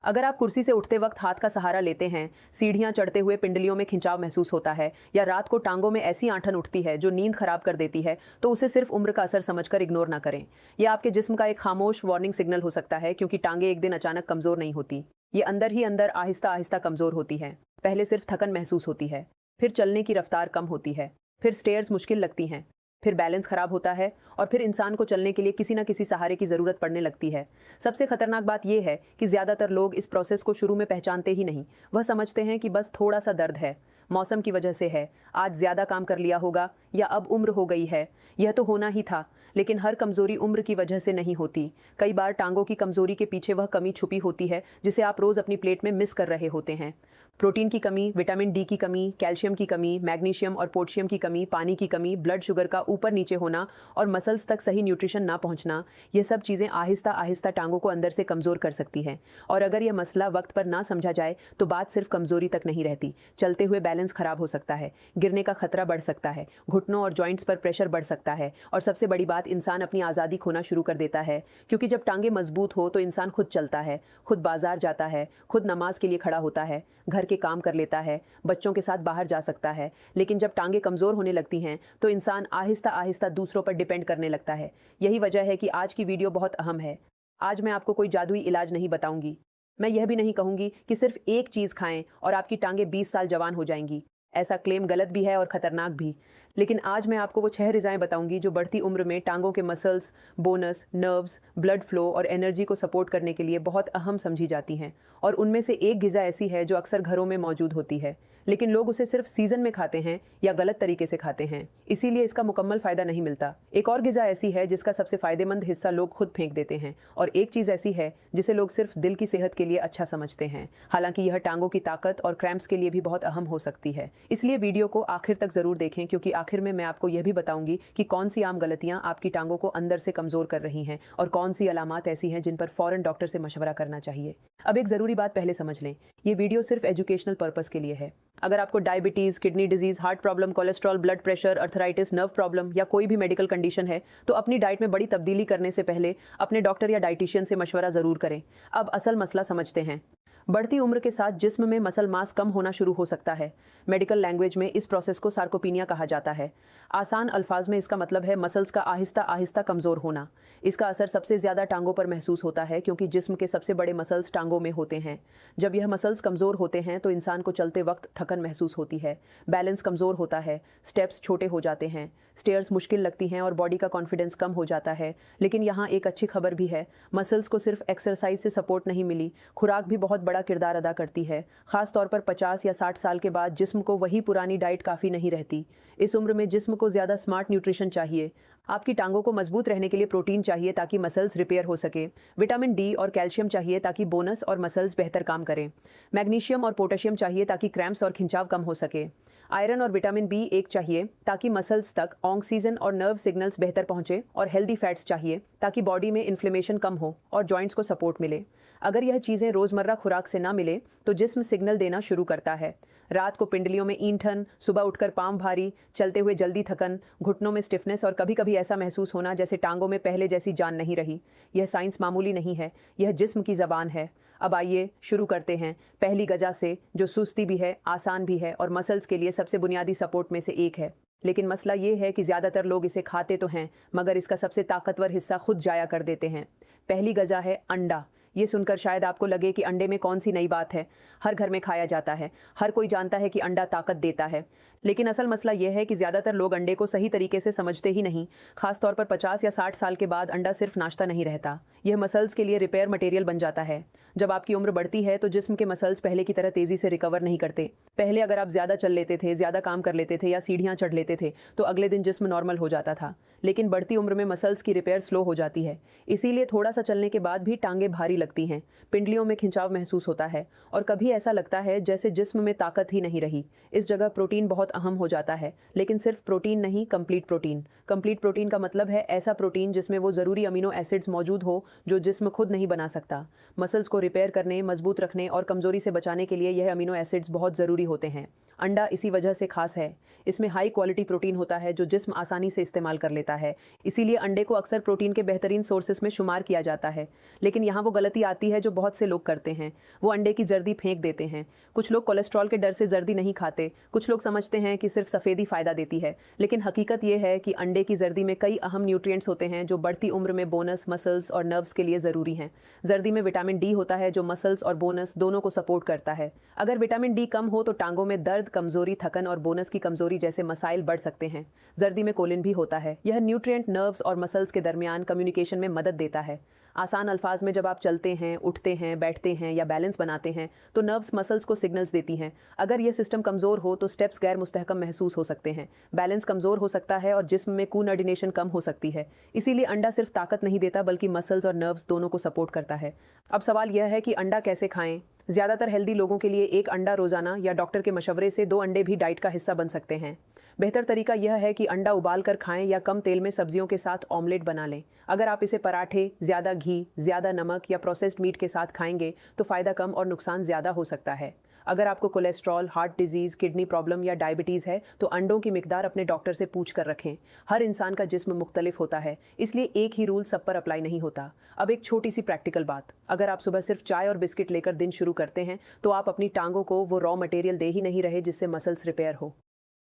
अगर आप कुर्सी से उठते वक्त हाथ का सहारा लेते हैं, सीढ़ियां चढ़ते हुए पिंडलियों में खिंचाव महसूस होता है, या रात को टांगों में ऐसी आंठन उठती है जो नींद खराब कर देती है, तो उसे सिर्फ उम्र का असर समझकर इग्नोर ना करें। यह आपके जिस्म का एक खामोश वार्निंग सिग्नल हो सकता है, क्योंकि टांगे एक दिन अचानक कमजोर नहीं होती। ये अंदर ही अंदर आहिस्ता आहिस्ता कमजोर होती है। पहले सिर्फ थकन महसूस होती है, फिर चलने की रफ्तार कम होती है, फिर स्टेयर्स मुश्किल लगती हैं, फिर बैलेंस खराब होता है, और फिर इंसान को चलने के लिए किसी न किसी सहारे की ज़रूरत पड़ने लगती है। सबसे खतरनाक बात यह है कि ज़्यादातर लोग इस प्रोसेस को शुरू में पहचानते ही नहीं। वह समझते हैं कि बस थोड़ा सा दर्द है, मौसम की वजह से है, आज ज़्यादा काम कर लिया होगा, या अब उम्र हो गई है, यह तो होना ही था। लेकिन हर कमज़ोरी उम्र की वजह से नहीं होती। कई बार टांगों की कमज़ोरी के पीछे वह कमी छुपी होती है जिसे आप रोज़ अपनी प्लेट में मिस कर रहे होते हैं। प्रोटीन की कमी, विटामिन डी की कमी, कैल्शियम की कमी, मैग्नीशियम और पोटेशियम की कमी, पानी की कमी, ब्लड शुगर का ऊपर नीचे होना और मसल्स तक सही न्यूट्रिशन ना पहुंचना, ये सब चीज़ें आहिस्ता आहिस्ता टांगों को अंदर से कमज़ोर कर सकती है। और अगर यह मसला वक्त पर ना समझा जाए तो बात सिर्फ कमज़ोरी तक नहीं रहती। चलते हुए बैलेंस खराब हो सकता है, गिरने का खतरा बढ़ सकता है, घुटनों और जॉइंट्स पर प्रेशर बढ़ सकता है, और सबसे बड़ी बात, इंसान अपनी आज़ादी खोना शुरू कर देता है। क्योंकि जब टांगे मजबूत हो तो इंसान खुद चलता है, खुद बाजार जाता है, खुद नमाज के लिए खड़ा होता है, घर के काम कर लेता है, बच्चों के साथ बाहर जा सकता है। लेकिन जब टांगे कमज़ोर होने लगती हैं तो इंसान आहिस्ता आहिस्ता दूसरों पर डिपेंड करने लगता है। यही वजह है कि आज की वीडियो बहुत अहम है। आज मैं आपको कोई जादुई इलाज नहीं बताऊंगी। मैं यह भी नहीं कहूंगी कि सिर्फ एक चीज़ खाएं और आपकी टांगे 20 साल जवान हो जाएंगी। ऐसा क्लेम गलत भी है और ख़तरनाक भी। लेकिन आज मैं आपको वो 6 ग़िज़ाएं बताऊंगी जो बढ़ती उम्र में टांगों के muscles, bonus, nerves, blood flow और एनर्जी को सपोर्ट करने के लिए बहुत अहम समझी जाती हैं। और उनमें से एक ग़िज़ा ऐसी है जो अक्सर घरों में मौजूद होती है, लेकिन लोग उसे सिर्फ सीज़न में खाते हैं या गलत तरीके से खाते हैं, इसीलिए इसका मुकम्मल फ़ायदा नहीं मिलता। एक और ग़िज़ा ऐसी है जिसका सबसे फ़ायदेमंद हिस्सा लोग खुद फेंक देते हैं, और एक चीज़ ऐसी है जिसे लोग सिर्फ दिल की सेहत के लिए अच्छा समझते हैं, हालांकि यह टांगों की ताकत और क्रैम्प्स के लिए भी बहुत अहम हो सकती है। इसलिए वीडियो को आखिर तक ज़रूर देखें, क्योंकि आखिर में मैं आपको यह भी बताऊंगी कि कौन सी आम गलतियां आपकी टांगों को अंदर से कमज़ोर कर रही हैं और कौन सी अलामात ऐसी हैं जिन पर फ़ौरन डॉक्टर से मशवरा करना चाहिए। अब एक ज़रूरी बात पहले समझ लें, ये वीडियो सिर्फ एजुकेशनल पर्पस के लिए है। अगर आपको diabetes, kidney disease, heart problem, cholesterol, blood pressure, arthritis, nerve problem या कोई भी मेडिकल कंडीशन है तो अपनी डाइट में बड़ी तब्दीली करने से पहले अपने डॉक्टर या डाइटिशियन से मशवरा ज़रूर करें। अब असल मसला समझते हैं। बढ़ती उम्र के साथ जिस्म में मसल मास कम होना शुरू हो सकता है। मेडिकल लैंग्वेज में इस प्रोसेस को सार्कोपीनिया कहा जाता है। आसान अल्फाज में इसका मतलब है मसल्स का आहिस्ता आहिस्ता कमज़ोर होना। इसका असर सबसे ज़्यादा टांगों पर महसूस होता है, क्योंकि जिस्म के सबसे बड़े मसल्स टांगों में होते हैं। जब यह मसल्स कमज़ोर होते हैं तो इंसान को चलते वक्त थकन महसूस होती है, बैलेंस कमज़ोर होता है, स्टेप्स छोटे हो जाते हैं, स्टेयर्स मुश्किल लगती हैं और बॉडी का कॉन्फिडेंस कम हो जाता है। लेकिन यहाँ एक अच्छी खबर भी है, मसल्स को सिर्फ एक्सरसाइज से सपोर्ट नहीं मिली, खुराक भी बहुत बड़ा किरदार अदा करती है। खास तौर पर 50 या 60 साल के बाद जिस्म को वही पुरानी डाइट काफ़ी नहीं रहती। इस उम्र में जिस्म को ज़्यादा स्मार्ट न्यूट्रिशन चाहिए। आपकी टांगों को मजबूत रहने के लिए प्रोटीन चाहिए ताकि मसल्स रिपेयर हो सके, विटामिन डी और कैल्शियम चाहिए ताकि बोनस और मसल्स बेहतर काम करें, मैग्नीशियम और पोटेशियम चाहिए ताकि क्रैम्प्स और खिंचाव कम हो सके, आयरन और विटामिन B1 चाहिए ताकि मसल्स तक ऑक्सीजन और नर्व सिग्नल्स बेहतर पहुंचे, और हेल्दी फैट्स चाहिए ताकि बॉडी में इन्फ्लेमेशन कम हो और जॉइंट्स को सपोर्ट मिले। अगर यह चीज़ें रोज़मर्रा खुराक से ना मिले तो जिस्म सिग्नल देना शुरू करता है। रात को पिंडलियों में ईंठन, सुबह उठकर पाँव भारी, चलते हुए जल्दी थकन, घुटनों में स्टिफनेस और कभी कभी ऐसा महसूस होना जैसे टांगों में पहले जैसी जान नहीं रही। यह साइंस मामूली नहीं है, यह जिस्म की ज़बान है। अब आइए शुरू करते हैं पहली गजा से, जो सुस्ती भी है, आसान भी है और मसल्स के लिए सबसे बुनियादी सपोर्ट में से एक है। लेकिन मसला ये है कि ज़्यादातर लोग इसे खाते तो हैं, मगर इसका सबसे ताकतवर हिस्सा खुद जाया कर देते हैं। पहली गजा है अंडा। ये सुनकर शायद आपको लगे कि अंडे में कौन सी नई बात है, हर घर में खाया जाता है, हर कोई जानता है कि अंडा ताकत देता है। लेकिन असल मसला यह है कि ज़्यादातर लोग अंडे को सही तरीके से समझते ही नहीं। खासतौर पर 50 या 60 साल के बाद अंडा सिर्फ नाश्ता नहीं रहता, यह मसल्स के लिए रिपेयर मटेरियल बन जाता है। जब आपकी उम्र बढ़ती है तो जिस्म के मसल्स पहले की तरह तेज़ी से रिकवर नहीं करते। पहले अगर आप ज़्यादा चल लेते थे, ज़्यादा काम कर लेते थे या सीढ़ियाँ चढ़ लेते थे तो अगले दिन जिस्म नॉर्मल हो जाता था। लेकिन बढ़ती उम्र में मसल्स की रिपेयर स्लो हो जाती है, इसीलिए थोड़ा सा चलने के बाद भी टांगे भारी लगती हैं, पिंडलियों में खिंचाव महसूस होता है और कभी ऐसा लगता है जैसे जिस्म में ताकत ही नहीं रही। इस जगह प्रोटीन बहुत अहम हो जाता है, लेकिन सिर्फ प्रोटीन नहीं, कंप्लीट प्रोटीन। कंप्लीट प्रोटीन का मतलब है ऐसा प्रोटीन जिसमें वो ज़रूरी अमीनो एसिड्स मौजूद हो जो जिस्म खुद नहीं बना सकता। मसल्स को रिपेयर करने, मजबूत रखने और कमजोरी से बचाने के लिए यह अमीनो एसिड्स बहुत ज़रूरी होते हैं। अंडा इसी वजह से खास है, इसमें हाई क्वालिटी प्रोटीन होता है जो जिस्म आसानी से इस्तेमाल कर लेता है। इसीलिए अंडे को अक्सर प्रोटीन के बेहतरीन सोर्सेस में शुमार किया जाता है। लेकिन यहाँ वो गलती गलती आती है जो बहुत से लोग करते हैं, वो अंडे की जर्दी फेंक देते हैं। कुछ लोग कोलेस्ट्रॉल के डर से जर्दी नहीं खाते, कुछ लोग समझते हैं कि सिर्फ सफ़ेदी फ़ायदा देती है, लेकिन हकीकत ये है कि अंडे की जर्दी में कई अहम न्यूट्रिएंट्स होते हैं जो बढ़ती उम्र में बोनस, मसल्स और नर्व्स के लिए ज़रूरी हैं। जर्दी में विटामिन डी होता है जो मसल्स और बोनस दोनों को सपोर्ट करता है। अगर विटामिन डी कम हो तो टांगों में दर्द, कमजोरी, थकन और बोनस की कमजोरी जैसे मसाइल बढ़ सकते हैं। जर्दी में कोलिन भी होता है, यह न्यूट्रिएंट नर्व्स और मसल्स के दरमियान कम्युनिकेशन में मदद देता है। आसान अल्फाज में जब आप चलते हैं, उठते हैं, बैठते हैं या बैलेंस बनाते हैं तो नर्व्स मसल्स को सिग्नल्स देती हैं। अगर यह सिस्टम कमज़ोर हो तो स्टेप्स गैर मुस्तहकम महसूस हो सकते हैं, बैलेंस कमज़ोर हो सकता है और जिस्म में कोऑर्डिनेशन कम हो सकती है। इसीलिए अंडा सिर्फ ताकत नहीं देता बल्कि मसल्स और नर्व्स दोनों को सपोर्ट करता है। अब सवाल यह है कि अंडा कैसे खाएं। ज़्यादातर हेल्दी लोगों के लिए एक अंडा रोज़ाना या डॉक्टर के मशवरे से 2 अंडे भी डाइट का हिस्सा बन सकते हैं। बेहतर तरीका यह है कि अंडा उबाल कर खाएं या कम तेल में सब्जियों के साथ ऑमलेट बना लें। अगर आप इसे पराठे, ज़्यादा घी, ज़्यादा नमक या प्रोसेस्ड मीट के साथ खाएंगे तो फ़ायदा कम और नुकसान ज़्यादा हो सकता है। अगर आपको cholesterol, heart disease, kidney problem या डायबिटीज़ है तो अंडों की मिकदार अपने डॉक्टर से पूछ कर रखें। हर इंसान का जिस्म मुख्तलिफ होता है, इसलिए एक ही रूल सब पर अप्लाई नहीं होता। अब एक छोटी सी प्रैक्टिकल बात, अगर आप सुबह सिर्फ चाय और बिस्किट लेकर दिन शुरू करते हैं तो आप अपनी टांगों को वो रॉ मटेरियल दे ही नहीं रहे जिससे मसल्स रिपेयर हो।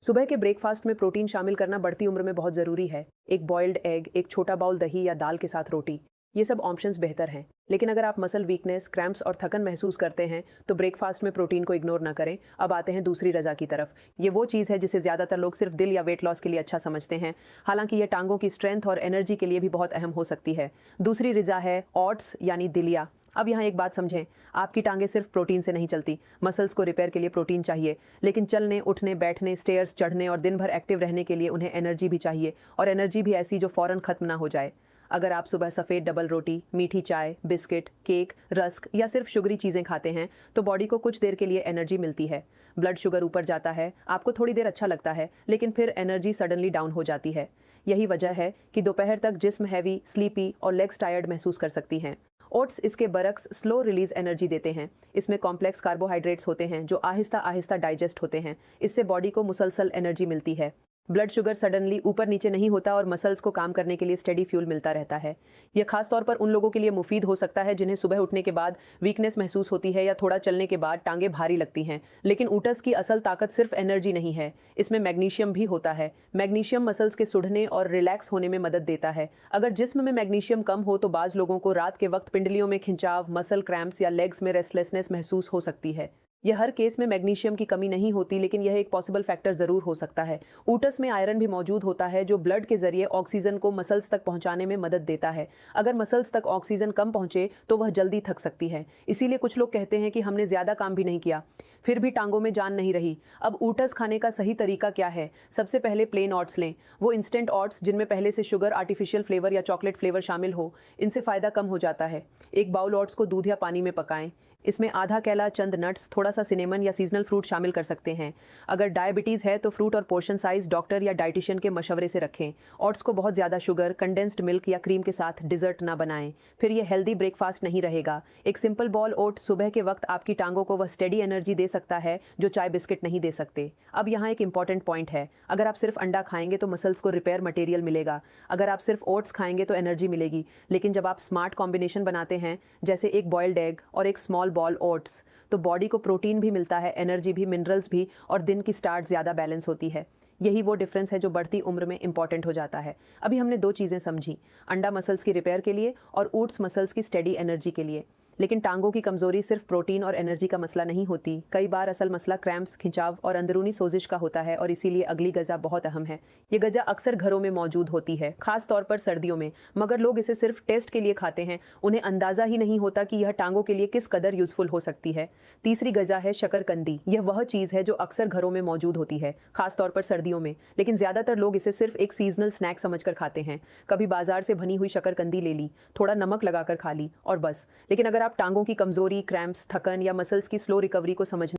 सुबह के ब्रेकफास्ट में प्रोटीन शामिल करना बढ़ती उम्र में बहुत ज़रूरी है। एक बॉइल्ड एग, एक छोटा बाउल दही या दाल के साथ रोटी, ये सब ऑप्शंस बेहतर हैं। लेकिन अगर आप मसल वीकनेस, क्रैम्प्स और थकन महसूस करते हैं तो ब्रेकफास्ट में प्रोटीन को इग्नोर ना करें। अब आते हैं दूसरी रजा की तरफ। ये वो चीज़ है जिसे ज़्यादातर लोग सिर्फ दिल या वेट लॉस के लिए अच्छा समझते हैं, हालांकि ये टांगों की स्ट्रेंथ और एनर्जी के लिए भी बहुत अहम हो सकती है। दूसरी रजा है ओट्स यानी दलिया। अब यहाँ एक बात समझें, आपकी टांगें सिर्फ प्रोटीन से नहीं चलती। मसल्स को रिपेयर के लिए प्रोटीन चाहिए, लेकिन चलने, उठने, बैठने, स्टेयर्स चढ़ने और दिन भर एक्टिव रहने के लिए उन्हें एनर्जी भी चाहिए, और एनर्जी भी ऐसी जो फ़ौरन ख़त्म ना हो जाए। अगर आप सुबह सफ़ेद डबल रोटी, मीठी चाय, बिस्किट, केक, रस्क या सिर्फ शुगरी चीज़ें खाते हैं तो बॉडी को कुछ देर के लिए एनर्जी मिलती है। ब्लड शुगर ऊपर जाता है, आपको थोड़ी देर अच्छा लगता है, लेकिन फिर एनर्जी सडनली डाउन हो जाती है। यही वजह है कि दोपहर तक जिस्म हैवी, स्लीपी और लेग्स टायर्ड महसूस कर सकती हैं। ओट्स इसके बरक्स स्लो रिलीज एनर्जी देते हैं। इसमें कॉम्प्लेक्स कार्बोहाइड्रेट्स होते हैं जो आहिस्ता आहिस्ता डाइजेस्ट होते हैं। इससे बॉडी को मुसलसल एनर्जी मिलती है। ब्लड शुगर सडनली ऊपर नीचे नहीं होता और मसल्स को काम करने के लिए स्टेडी फ्यूल मिलता रहता है। यह खास तौर पर उन लोगों के लिए मुफीद हो सकता है जिन्हें सुबह उठने के बाद वीकनेस महसूस होती है या थोड़ा चलने के बाद टांगें भारी लगती हैं। लेकिन ऊट्स की असल ताकत सिर्फ एनर्जी नहीं है, इसमें मैग्नीशियम भी होता है। मैग्नीशियम मसल्स के सुढ़ने और रिलैक्स होने में मदद देता है। अगर जिस्म में मैग्नीशियम कम हो तो बाज़ लोगों को रात के वक्त पिंडलियों में खिंचाव, मसल क्रैम्प्स या लेग्स में रेस्टलेसनेस महसूस हो सकती है। यह हर केस में मैग्नीशियम की कमी नहीं होती, लेकिन यह एक पॉसिबल फैक्टर ज़रूर हो सकता है। ऊट्स में आयरन भी मौजूद होता है जो ब्लड के जरिए ऑक्सीजन को मसल्स तक पहुंचाने में मदद देता है। अगर मसल्स तक ऑक्सीजन कम पहुंचे तो वह जल्दी थक सकती है। इसीलिए कुछ लोग कहते हैं कि हमने ज़्यादा काम भी नहीं किया, फिर भी टांगों में जान नहीं रही। अब ऊट्स खाने का सही तरीका क्या है? सबसे पहले प्लेन ओट्स लें, वो इंस्टेंट ओट्स जिनमें पहले से शुगर, आर्टिफिशियल फ्लेवर या चॉकलेट फ्लेवर शामिल हो। इनसे फ़ायदा कम हो जाता है। एक बाउल ओट्स को दूध या पानी में पकाएं। इसमें आधा केला, चंद नट्स, थोड़ा सा सिनेमन या सीजनल फ्रूट शामिल कर सकते हैं। अगर डायबिटीज़ है तो फ्रूट और पोर्शन साइज डॉक्टर या डाइटिशियन के मशवरे से रखें। ओट्स को बहुत ज़्यादा शुगर, कंडेंस्ड मिल्क या क्रीम के साथ डिज़र्ट ना बनाएं, फिर यह हेल्दी ब्रेकफास्ट नहीं रहेगा। एक सिंपल बॉल ओट सुबह के वक्त आपकी टांगों को वह स्टेडी एनर्जी दे सकता है जो चाय बिस्किट नहीं दे सकते। अब यहाँ एक इंपॉर्टेंट पॉइंट है, अगर आप सिर्फ अंडा खाएंगे तो मसल्स को रिपेयर मटेरियल मिलेगा। अगर आप सिर्फ ओट्स खाएंगे तो एनर्जी मिलेगी। लेकिन जब आप स्मार्ट कॉम्बिनेशन बनाते हैं, जैसे एक बॉइल्ड एग और एक स्मॉल बॉल ओट्स, तो बॉडी को प्रोटीन भी मिलता है, एनर्जी भी, मिनरल्स भी, और दिन की स्टार्ट ज़्यादा बैलेंस होती है। यही वो डिफरेंस है जो बढ़ती उम्र में इंपॉर्टेंट हो जाता है। अभी हमने 2 चीज़ें समझी, अंडा मसल्स की रिपेयर के लिए और ओट्स मसल्स की स्टेडी एनर्जी के लिए। लेकिन टांगों की कमजोरी सिर्फ प्रोटीन और एनर्जी का मसला नहीं होती। कई बार असल मसला क्रैम्प्स, खिंचाव और अंदरूनी सोजिश का होता है, और इसीलिए अगली गजा बहुत अहम है। ये गजा अक्सर घरों में मौजूद होती है, खास तौर पर सर्दियों में, मगर लोग इसे सिर्फ टेस्ट के लिए खाते हैं। उन्हें अंदाजा ही नहीं होता कि यह टांगों के लिए किस कदर यूजफुल हो सकती है। तीसरी गजा है शकरकंदी। यह वह चीज़ है जो अक्सर घरों में मौजूद होती है, खास तौर पर सर्दियों में, लेकिन ज़्यादातर लोग इसे सिर्फ एक सीजनल स्नैक समझकर खाते हैं। कभी बाजार से बनी हुई शकरकंदी ले ली, थोड़ा नमक लगाकर खा ली और बस। लेकिन अगर आप टांगों की कमजोरी, क्रैम्प्स, थकन या मसल्स की स्लो रिकवरी को समझने